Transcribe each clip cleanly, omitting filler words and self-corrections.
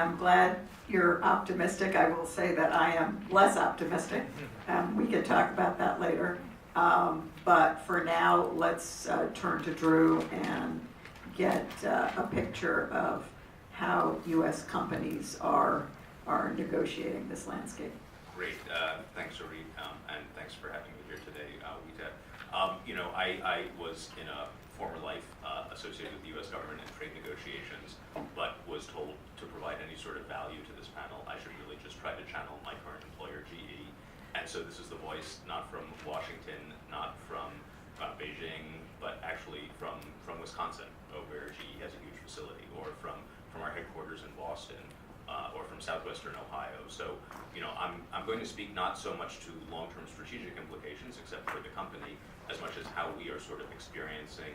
I'm glad you're optimistic. I will say that I am less optimistic. We can talk about that later. But for now, let's turn to Drew and get a picture of how U.S. companies are negotiating this landscape. Great, thanks, Dorit, and thanks for having me here today, WITA. I was in a former life associated with the U.S. government in trade negotiations, but was told to provide any sort of value to this panel, I should really just try to channel my current employer, GE. And so this is the voice not from Washington, not from Beijing, but actually from Wisconsin, where GE has a huge facility, or from our headquarters in Boston, or from southwestern Ohio. So, I'm going to speak not so much to long-term strategic implications, except for the company, as much as how we are sort of experiencing,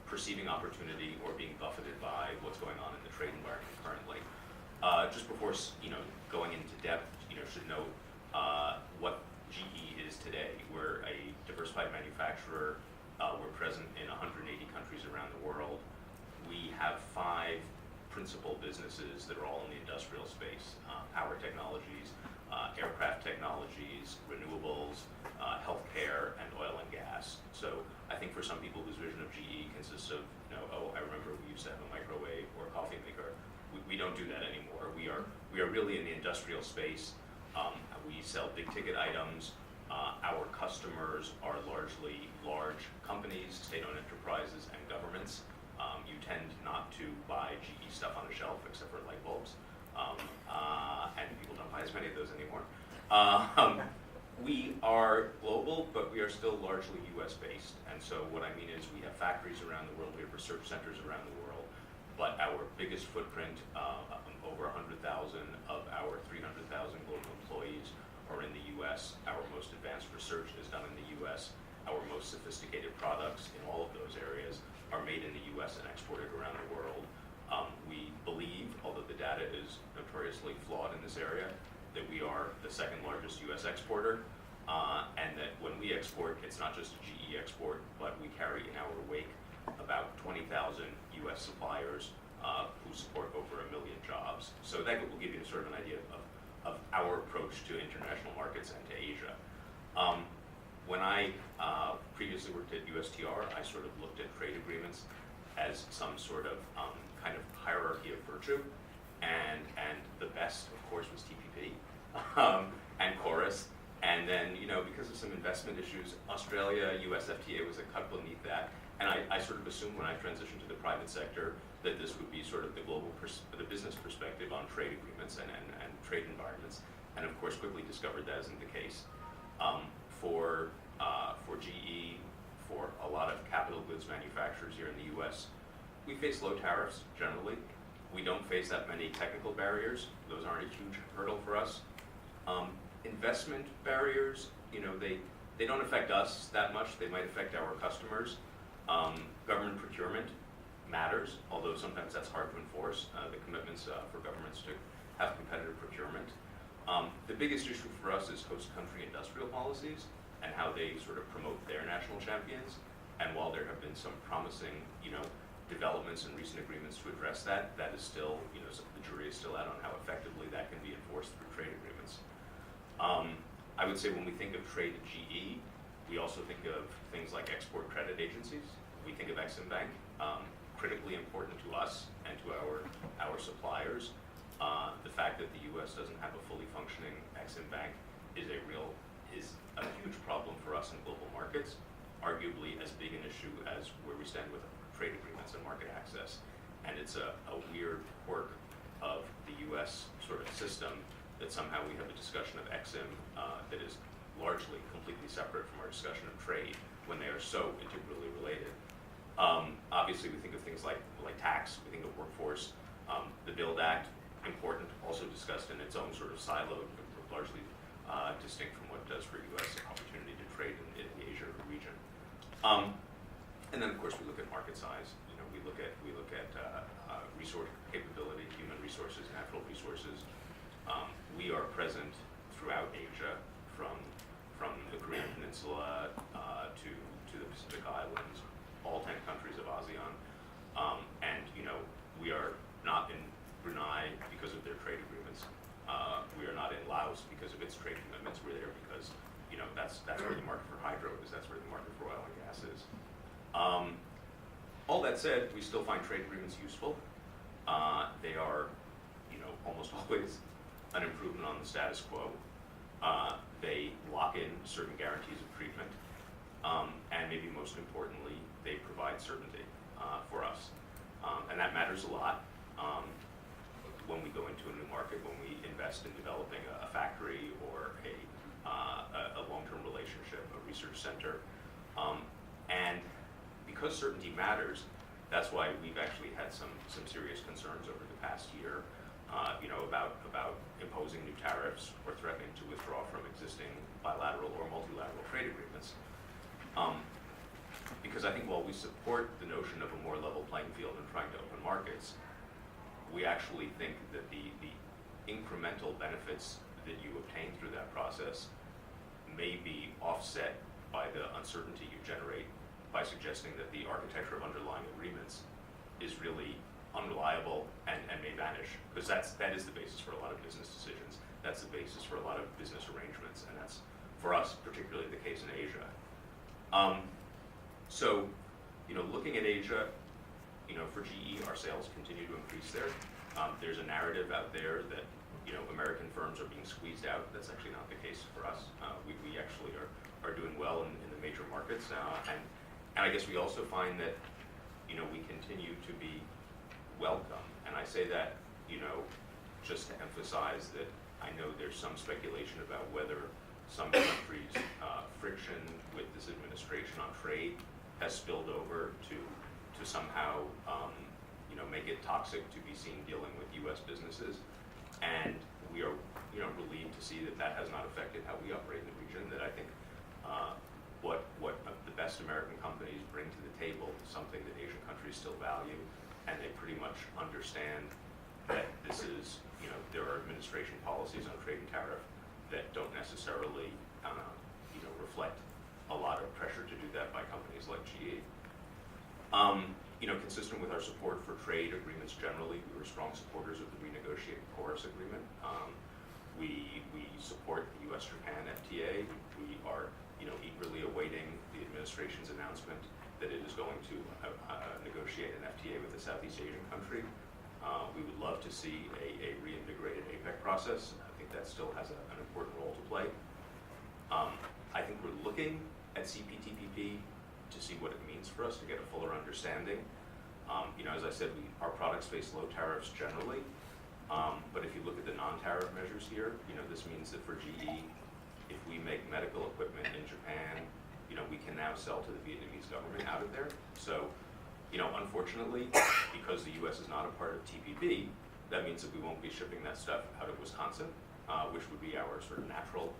perceiving opportunity or being buffeted by what's going on in the trade environment currently. Just before, going into depth, should note what GE is today. We're a diversified manufacturer. We're present in 180 countries around the world. We have 5 principal businesses that are all in the industrial space: power technologies, aircraft technologies, renewables, healthcare, and oil and gas. So I think for some people whose vision of GE consists of, I remember we used to have a microwave or a coffee maker. We don't do that anymore. We are really in the industrial space. We sell big ticket items. Our customers are largely large companies, state-owned enterprises, and governments. You tend not to buy GE stuff on the shelf except for light bulbs, and people don't buy as many of those anymore. We are global, but we are still largely US based, and so what I mean is we have factories around the world, we have research centers around the world, but our biggest footprint, over 100,000 of our 300,000 global employees are in the US. Our most advanced research is done in the US. Our most sophisticated products in all of those areas are made in the US and exported around the world. We believe, although the data is notoriously flawed in this area, that we are the second largest US exporter, and that when we export, it's not just a GE export, but we carry in our wake about 20,000 US suppliers who support over 1 million jobs. So that will give you sort of an idea of our approach to international markets and to Asia. When I previously worked at USTR, I sort of looked at trade agreements as some sort of kind of hierarchy of virtue, and the best, of course, was TPP and Chorus, and then because of some investment issues, Australia, US FTA was a cut beneath that, and I sort of assumed when I transitioned to the private sector that this would be sort of the global, the business perspective on trade agreements and trade environments, and of course quickly discovered that isn't the case. For GE, for a lot of capital goods manufacturers here in the US, we face low tariffs generally. We don't face that many technical barriers. Those aren't a huge hurdle for us. Investment barriers, they don't affect us that much. They might affect our customers. Government procurement matters, although sometimes that's hard to enforce, the commitments for governments to have competitive procurement. The biggest issue for us is host country industrial policies and how they sort of promote their national champions. And while there have been some promising, developments and recent agreements to address that, that is still, the jury is still out on how effectively that can be enforced through trade agreements. I would say when we think of trade at GE, we also think of things like export credit agencies. We think of Exim Bank, critically important to us and to our suppliers. The fact that the U.S. doesn't have a fully functioning Exim Bank is a huge problem for us in global markets, arguably as big an issue as where we stand with trade agreements and market access. And it's a weird quirk of the U.S. sort of system that somehow we have a discussion of Exim that is largely completely separate from our discussion of trade when they are so integrally related. Obviously, we think of things like tax, we think of workforce. The BUILD Act, important, also discussed in its own sort of silo, largely distinct from what it does for U.S. opportunity to trade in the Asia region. And then, of course, we look at market size. We look at resource capability, human resources, natural resources. We are present throughout Asia, from the Korean Peninsula to the Pacific Islands, all 10 countries of ASEAN, and we are not in Brunei because of their trade agreements. We are not in Laos because of its trade commitments. We're there because, you know, that's where the market for hydro is. That's where the market for oil and gas is. All that said, we still find trade agreements useful. They are, you know, almost always an improvement on the status quo. They lock in certain guarantees of treatment, and maybe most importantly, they provide certainty for us. And that matters a lot when we go into a new market, when we invest in developing a factory or a long-term relationship, a research center. And because certainty matters, that's why we've actually had some serious concerns over the past year, you know, about imposing new tariffs or threatening to withdraw from existing bilateral or multilateral trade agreements. Because I think while we support the notion of a more level playing field and trying to open markets, we actually think that the incremental benefits that you obtain through that process may be offset by the uncertainty you generate by suggesting that the architecture of underlying agreements is really unreliable and may vanish, because that is the basis for a lot of business decisions. That's the basis for a lot of business arrangements, and that's, for us, particularly the case in Asia. So, you know, looking at Asia, you know, for GE, our sales continue to increase there. There's a narrative out there that, you know, American firms are being squeezed out. That's actually not the case for us. We actually are doing well in the major markets, and I guess we also find that, you know, we continue to be welcome. And I say that, you know, just to emphasize that I know there's some speculation about whether some countries' friction with this administration on trade has spilled over to somehow, you know, make it toxic to be seen dealing with U.S. businesses. And we are, you know, relieved to see that that has not affected how we operate in the region. That I think what the best American companies bring to the table is something that Asian countries still value, and they pretty much understand that this is, you know, there are administration policies on trade and tariff that don't necessarily, you know, reflect a lot of pressure to do that by companies like GE. You know, consistent with our support for trade agreements generally, we were strong supporters of the renegotiated Chorus agreement. We support the U.S.-Japan FTA. We are, you know, eagerly awaiting the administration's announcement that it is going to negotiate an FTA with a Southeast Asian country. We would love to see a reinvigorated APEC process. I think that still has an important role to play. I think we're looking at CPTPP to see what it means for us to get a fuller understanding. You know, as I said, our products face low tariffs generally, but if you look at the non-tariff measures here, you know, this means that for GE, if we make medical equipment in Japan, you know, we can now sell to the Vietnamese government out of there. So, you know, unfortunately, because the U.S. is not a part of TPP, that means that we won't be shipping that stuff out of Wisconsin, which would be our sort of natural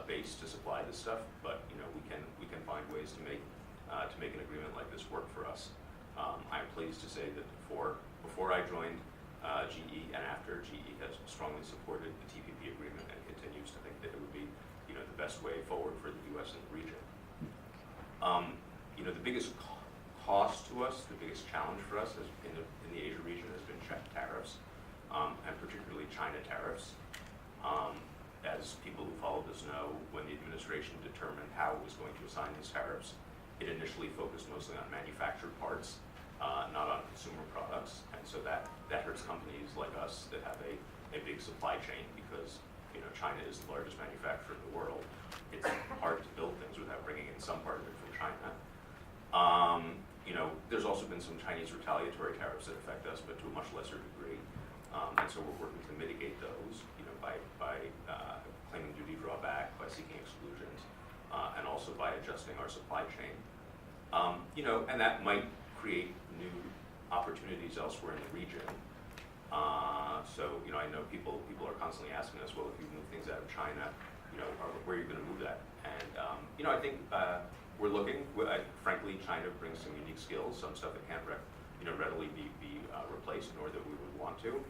base to supply this stuff. But, you know, we can find ways to make an agreement like this work for us. I'm pleased to say that before I joined GE and after, GE has strongly supported the TPP agreement and continues to think that it would be, you know, the best way forward for the U.S. and the region. You know, the biggest cost to us, the biggest challenge for us in the Asia region has been tariffs, and particularly China tariffs. As people who followed this know, when the administration determined how it was going to assign these tariffs, it initially focused mostly on manufactured parts, not on consumer products, and so that hurts companies like us that have a big supply chain, because, you know, China is the largest manufacturer in the world. It's hard to build things without bringing in some part of it from China. You know, there's also been some Chinese retaliatory tariffs that affect us, but to a much lesser degree, and so we're working to mitigate those, you know, by claiming duty drawback, by seeking exclusions, and also by adjusting our supply chain. You know, and that might create new opportunities elsewhere in the region. So, you know, I know people are constantly asking us, well, if you move things out of China, you know, where are you going to move that? And, you know, I think we're looking. Frankly, China brings some unique skills, some stuff that can't readily be replaced, nor that we would want to.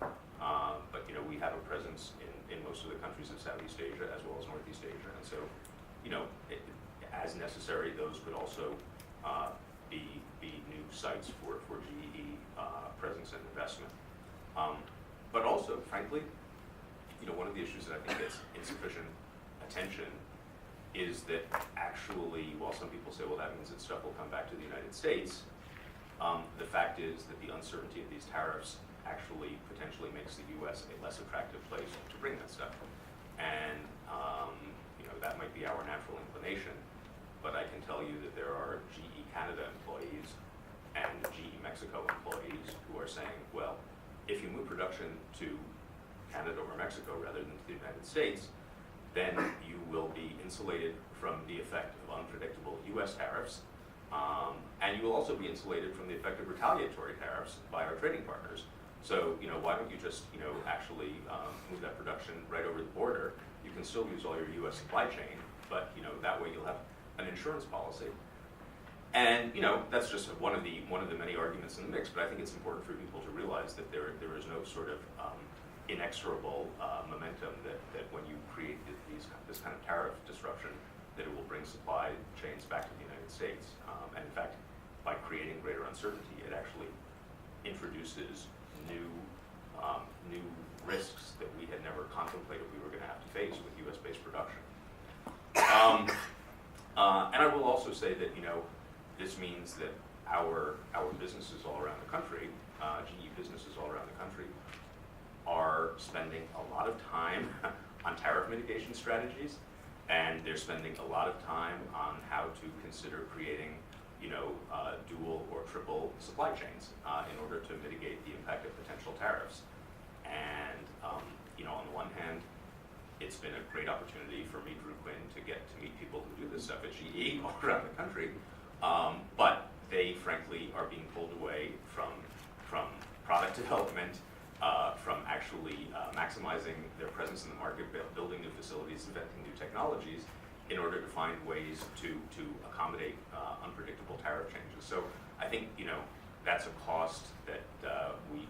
But, you know, we have a presence in most of the countries of Southeast Asia as well as Northeast Asia. And so, you know, as necessary, those could also be new sites for GE presence and investment. But also, frankly, one of the issues that I think gets insufficient attention is that actually, while some people say, well, that means that stuff will come back to the United States, the fact is that the uncertainty of these tariffs actually potentially makes the U.S. a less attractive place to bring that stuff. And that might be our natural inclination, but I can tell you that there are GE Canada employees and GE Mexico employees who are saying, well, if you move production to Canada or Mexico rather than to the United States, then you will be insulated from the effect of unpredictable U.S. tariffs, and you will also be insulated from the effect of retaliatory tariffs by our trading partners. So, why don't you just, actually move that production right over the border? You can still use all your U.S. supply chain, but, that way you'll have an insurance policy. And, that's just one of the many arguments in the mix, but I think it's important for people to realize that there is no sort of inexorable momentum that when you create this kind of tariff disruption, that it will bring supply chains back to the United States. And in fact, by creating greater uncertainty, it actually introduces new risks that we had never contemplated we were going to have to face with U.S.-based production. And I will also say that, this means that our businesses all around the country, GE businesses all around the country, are spending a lot of time on tariff mitigation strategies, and they're spending a lot of time on how to consider creating, dual or triple supply chains in order to mitigate the impact of potential tariffs. And, on the one hand, it's been a great opportunity for me, Drew Quinn, to get to meet people who do this stuff at GE all around the country, but they, frankly, are being pulled away from product development, from actually maximizing their presence in the market, building new facilities, inventing new technologies, in order to find ways to accommodate unpredictable tariff changes. So I think that's a cost that we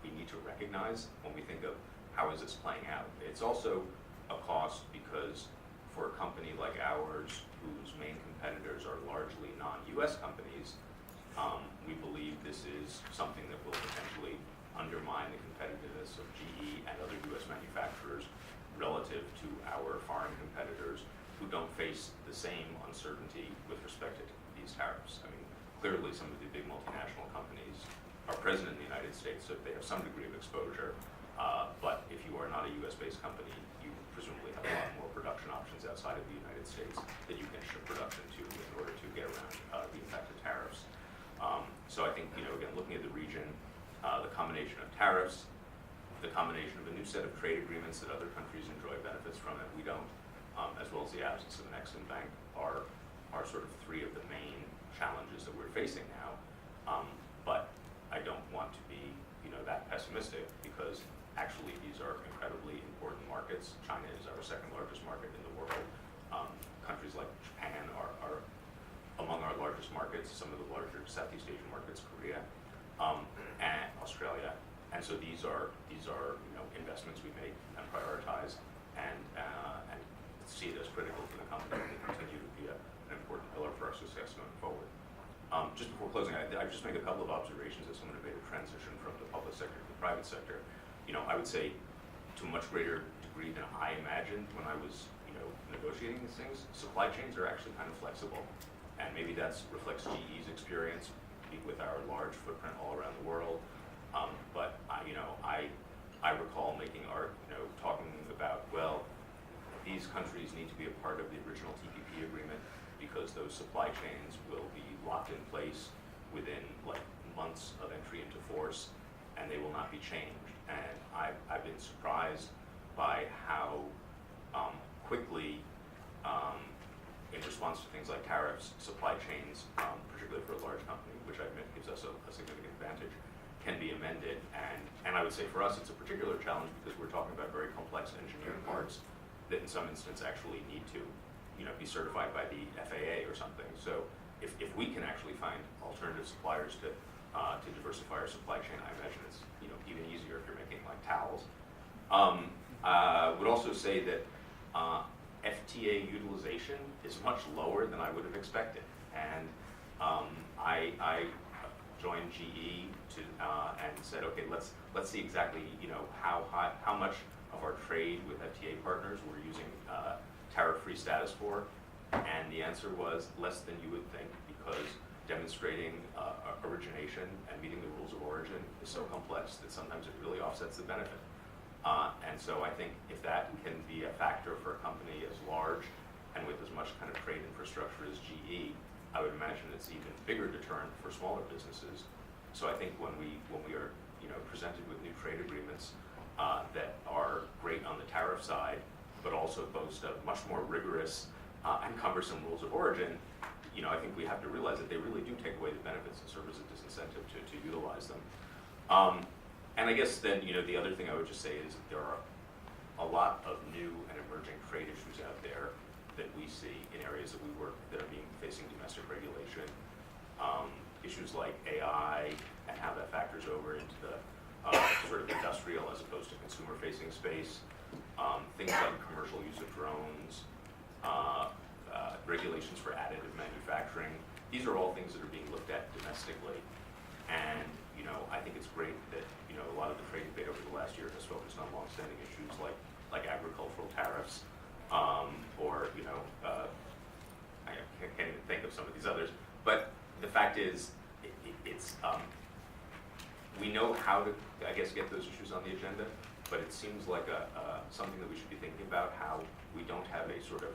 need to recognize when we think of how is this playing out. It's also a cost because for a company like ours, whose main competitors are largely non-U.S. companies, we believe this is something that will potentially undermine the competitiveness of GE and other U.S. manufacturers relative to our foreign competitors who don't face the same uncertainty with respect to these tariffs. I mean, clearly some of the big multinational companies are present in the United States, so they have some degree of exposure, but if you are not a U.S.-based company, you presumably have a lot more production options outside of the United States that you can ship production to in order to get around the impact of tariffs. So I think, again, looking at the region, the combination of tariffs, the combination of a new set of trade agreements that other countries enjoy benefits from and we don't, as well as the absence of an Exim Bank are sort of three of the main challenges that we're facing now. But I don't want to be, that pessimistic, because actually these are incredibly important markets. China is our second largest market in the world. Countries like Japan are among our largest markets, some of the larger Southeast Asian markets, Korea, and Australia. And so these are investments we make and prioritize and see it as critical for the company and continue to be an important pillar for our success going forward. Just before closing, I just make a couple of observations as someone who made a transition from the public sector to the private sector. I would say to a much greater degree than I imagined when I was, negotiating these things, supply chains are actually kind of flexible. And maybe that reflects GE's experience with our large footprint all around the world. But I recall making art, talking about, well, these countries need to be a part of the original TPP agreement because those supply chains will be locked in place within months of entry into force, and they will not be changed. And I've been surprised by how quickly, in response to things like tariffs, supply chains, particularly for a large company, which I admit gives us a significant advantage, can be amended. And I would say for us it's a particular challenge because we're talking about very complex engineering parts that in some instances actually need to be certified by the FAA or something. So if we can actually find alternative suppliers to diversify our supply chain, I imagine it's even easier if you're making towels. Would also say that FTA utilization is much lower than I would have expected, and I joined GE and said, okay, let's see exactly, how much of our trade with FTA partners we're using tariff-free status for, and the answer was less than you would think, because demonstrating origination and meeting the rules of origin is so complex that sometimes it really offsets the benefit. And so I think if that can be a factor for a company as large and with as much kind of trade infrastructure as GE, I would imagine it's even bigger deterrent for smaller businesses. So I think when we are presented with new trade agreements that are great on the tariff side, but also boast of much more rigorous and cumbersome rules of origin, I think we have to realize that they really do take away the benefits and serve as a disincentive to utilize them. And I guess then, the other thing I would just say is that there are a lot of new and emerging trade issues out there that we see in areas that we work that are facing domestic regulation. Issues like AI and how that factors over into the sort of industrial as opposed to consumer-facing space. Things like commercial use of drones, regulations for additive manufacturing. These are all things that are being looked at domestically. And, I think it's great that, a lot of the trade debate over the last year has focused on longstanding issues like agricultural tariffs, or, I can't even think of some of these others. But the fact is, we know how to, I guess, get those issues on the agenda, but it seems like something that we should be thinking about, how we don't have a sort of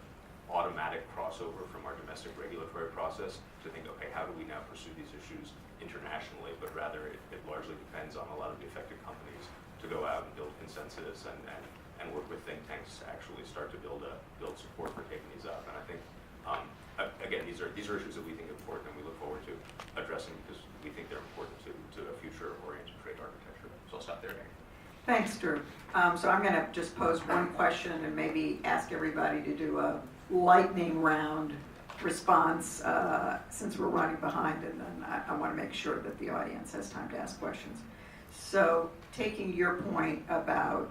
automatic crossover from our domestic regulatory process to think, okay, how do we now pursue these issues internationally, but rather it largely depends on a lot of the affected companies to go out and build consensus and work with think tanks to actually start to build support for taking these up. And I think, again, these are issues that we think are important and we look forward to addressing because we think they're important to a future-oriented trade architecture. So I'll stop there, Danny. Thanks, Drew. So I'm going to just pose one question and maybe ask everybody to do a lightning round response since we're running behind, and then I want to make sure that the audience has time to ask questions. So taking your point about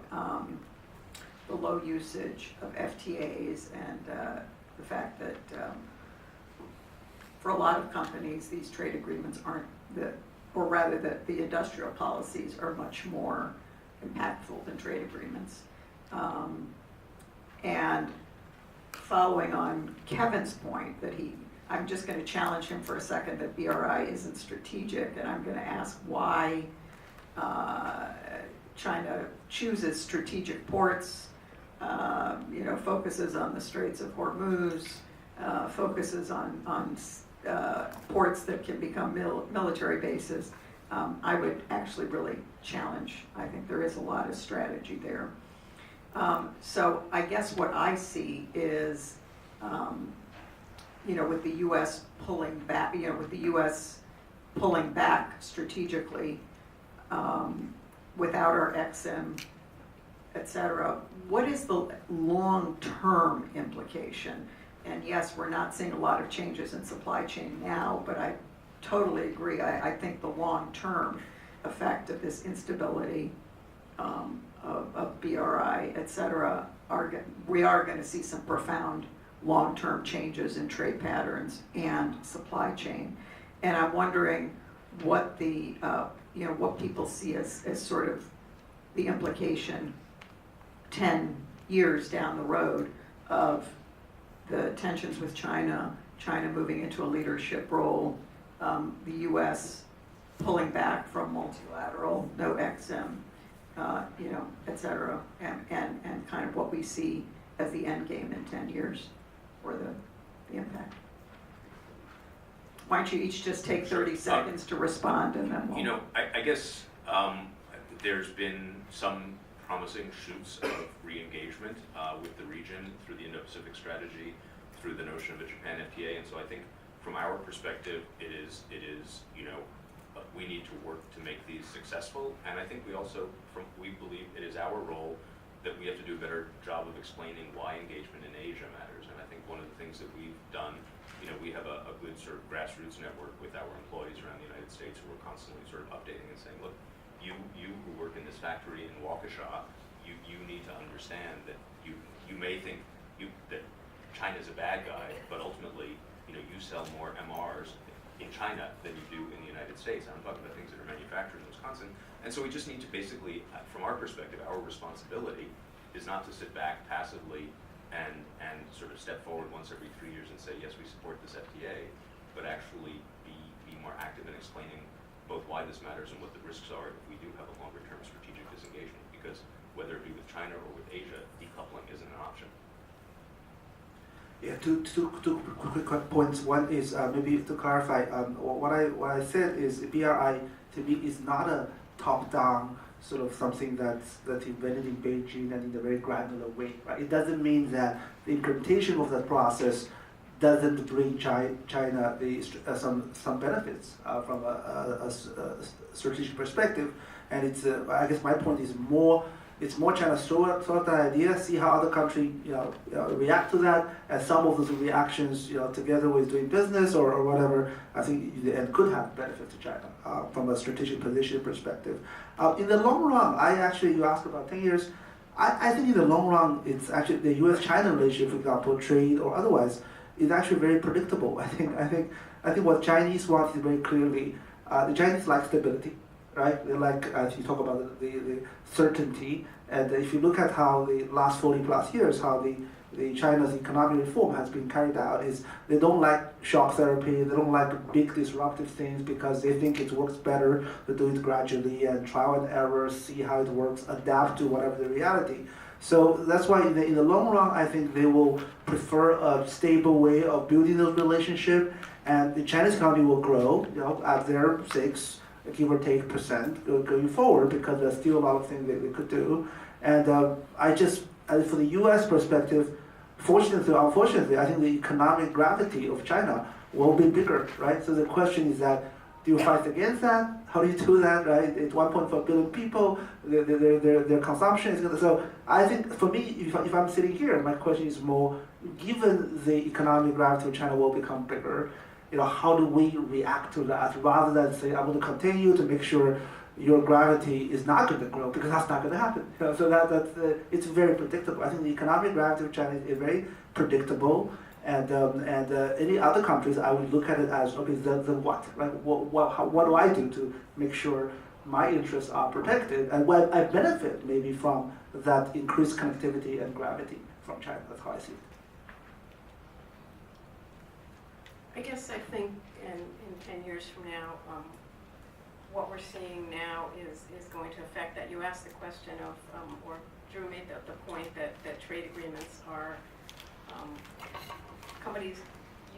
the low usage of FTAs and the fact that for a lot of companies these trade agreements aren't or rather that the industrial policies are much more impactful than trade agreements. And following on Kevin's point that I'm just going to challenge him for a second that BRI isn't strategic, and I'm going to ask why China chooses strategic ports, focuses on the Straits of Hormuz, focuses on ports that can become military bases. I would actually really challenge. I think there is a lot of strategy there. So I guess what I see is, with the U.S. pulling back, strategically, without our XM, et cetera, what is the long-term implication? And yes, we're not seeing a lot of changes in supply chain now, but I totally agree. I think the long-term effect of this instability of BRI, et cetera, we are going to see some profound long-term changes in trade patterns and supply chain. And I'm wondering what what people see as sort of the implication 10 years down the road of the tensions with China moving into a leadership role, the U.S. pulling back from multilateral, no XM, et cetera, and kind of what we see as the end game in 10 years for the impact. Why don't you each just take 30 seconds to respond, and then we'll... I guess there's been some promising shoots of re-engagement with the region through the Indo-Pacific strategy, through the notion of a Japan FTA, and so I think from our perspective, it is we need to work to make these successful, and I think we believe it is our role that we have to do a better job of explaining why engagement in Asia matters. And I think one of the things that we've done, we have a good sort of grassroots network with our employees around the United States who are constantly sort of updating and saying, look, you who work in this factory in Waukesha, you need to understand that you may think that China's a bad guy, but ultimately, you sell more MRs in China than you do in the United States. I'm talking about things that are manufactured in Wisconsin. And so we just need to basically, from our perspective, our responsibility is not to sit back passively and sort of step forward once every 3 years and say, yes, we support this FTA, but actually be more active in explaining both why this matters and what the risks are if we do have a longer-term strategic disengagement. Because whether it be with China or with Asia, decoupling isn't an option. Yeah, two quick points. One is maybe to clarify, what I said is BRI to me is not a top-down sort of something that's invented in Beijing and in a very granular way. Right? It doesn't mean that the implementation of that process doesn't bring China some benefits from a strategic perspective. And it's I guess my point is more. It's more China sort that idea, see how other countries react to that, and some of those reactions together with doing business or whatever, I think in the end could have benefit to China from a strategic position perspective. In the long run, you asked about 10 years. I think in the long run, it's actually the U.S.-China relationship, for example, trade or otherwise, is actually very predictable. I think what Chinese want is very clearly the Chinese like stability. Right, they like, as you talk about the certainty, and if you look at how the last 40 plus years, how the China's economic reform has been carried out, is they don't like shock therapy, they don't like big disruptive things because they think it works better to do it gradually and trial and error, see how it works, adapt to whatever the reality. So that's why in the long run, I think they will prefer a stable way of building those relationships, and the Chinese economy will grow, at their 6, give or take % going forward, because there's still a lot of things that they could do. And for the U.S. perspective, fortunately or unfortunately, I think the economic gravity of China will be bigger, right? So the question is that, do you fight against that? How do you do that, right? It's 1.4 billion people, their consumption is going to, so I think for me, if I'm sitting here, my question is more, given the economic gravity of China will become bigger, how do we react to that rather than say, I'm going to continue to make sure your gravity is not going to grow, because that's not going to happen. So it's very predictable. I think the economic gravity of China is very predictable, and any other countries, I would look at it as, okay, then what, right? What do I do to make sure my interests are protected, and what I benefit maybe from that increased connectivity and gravity from China? That's how I see it. I guess I think in 10 years from now, what we're seeing now is going to affect that. You asked the question of, or Drew made the point that trade agreements are, companies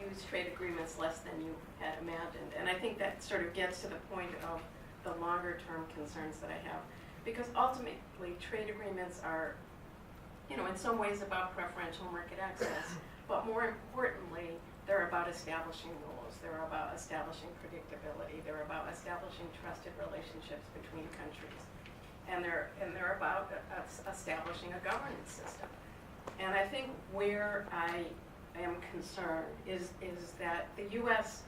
use trade agreements less than you had imagined. And I think that sort of gets to the point of the longer term concerns that I have. Because ultimately, trade agreements are, in some ways about preferential market access, but more importantly, they're about establishing rules. They're about establishing predictability. They're about establishing trusted relationships between countries, and they're about establishing a governance system. And I think where I am concerned is that the U.S.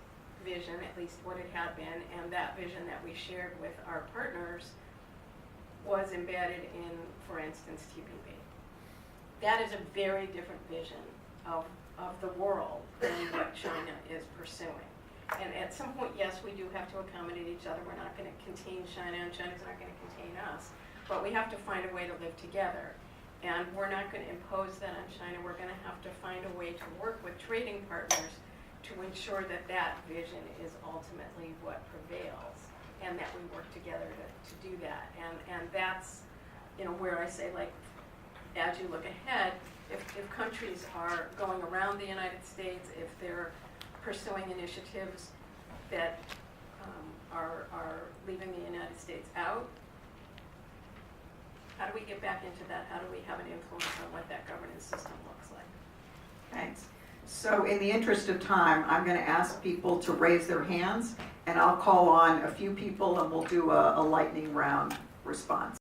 vision, at least what it had been, and that vision that we shared with our partners, was embedded in, for instance, TPP. That is a very different vision of the world than what China is pursuing. And at some point, yes, we do have to accommodate each other. We're not going to contain China, and China's not going to contain us. But we have to find a way to live together. And we're not going to impose that on China. We're going to have to find a way to work with trading partners to ensure that that vision is ultimately what prevails, and that we work together to do that. And that's, where I say, like, as you look ahead, if countries are going around the United States, if they're pursuing initiatives that are leaving the United States out, how do we get back into that? How do we have an influence on what that governance system looks like? Thanks. So in the interest of time, I'm going to ask people to raise their hands, and I'll call on a few people and we'll do a lightning round response.